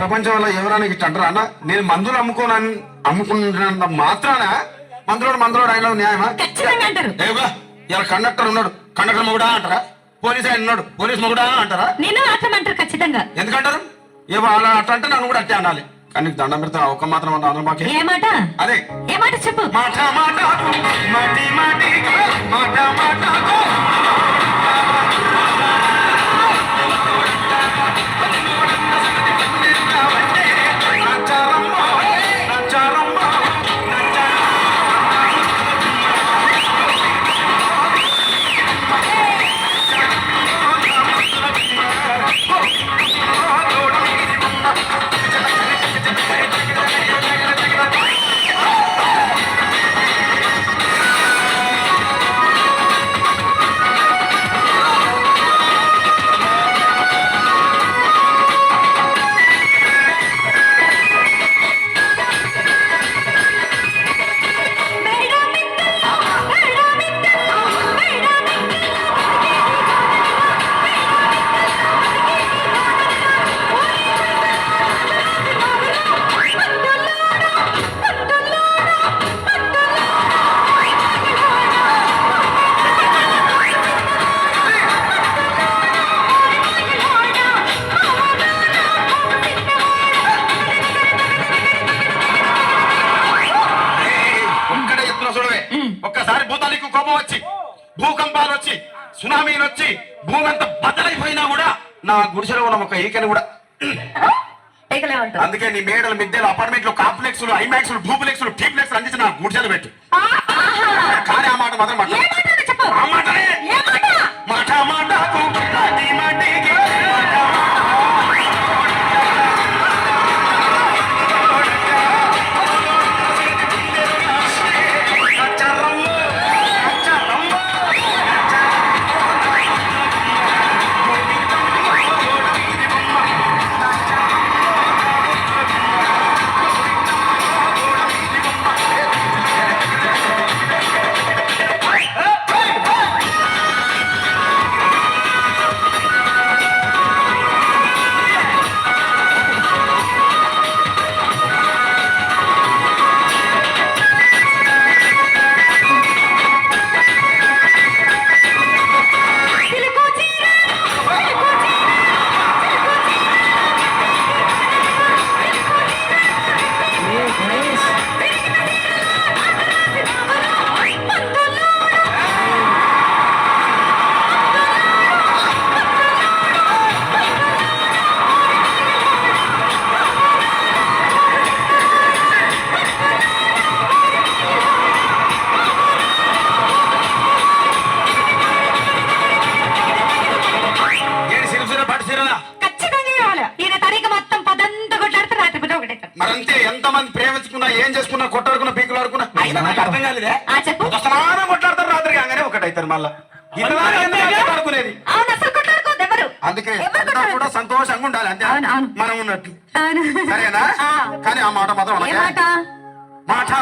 ప్రపంచంలో ఎవరైనా ఇట్లా అంటారా అన్న? నేను మందులు అమ్ముకున్న మాత్రాన మందులోడు ఆయన న్యాయమా? ఖచ్చితంగా అంటారు. ఏవా ఇలా కండక్టర్ ఉన్నాడు, కండక్టర్ మొగుడా అంటారా? పోలీస్ ఆయన ఉన్నాడు, పోలీస్ మొగుడా అంటారా? నేను అట్లా ఖచ్చితంగా. ఎందుకంటారు? ఏవో అలా అట్లా అంటే నన్ను కూడా అట్టే అనాలి. కానీ దండం పెడతా ఒక్క మాత్రం అన్న మాకే. ఏ మాట? అదే ఏ మాట చెప్పు. మాట మాటకు మాటి మాటికి మాట మాటకు ఒక్కసారి భూతానికి కోపం వచ్చి భూకంపాలు వచ్చి సునామీలు వచ్చి భూమి అంతా బద్దలైపోయినా కూడా నా గుడిసెలో ఉన్న ఒక ఈకని కూడా అందుకే నీ మేడలు మిద్దెలు అపార్ట్మెంట్లు కాంప్లెక్స్లు ఐమాక్స్లు డూప్లెక్స్లు టీప్లెక్స్ అందించి నా గుడిసెలు పెట్టు. కానీ ఆ మాట మాత్రం ఆ మాటనే మాట మాటకు మాటి మాటికి మరంతే. ఎంతమంది ప్రేమించుకున్నా ఏం చేసుకున్నా కొట్టాడుకున్నా పీకులు ఆడుకున్నా అయినా నాకు అర్థం కాలేదే. సమానం కొట్లాడతారు రాత్రి కాగానే ఒకటైతారు మళ్ళా ఆడుకునేది. అందుకే కూడా సంతోషంగా ఉండాలి అంతే మనం ఉన్నట్టు. సరేనా? కానీ ఆ మాట మాత్రం మాట మాట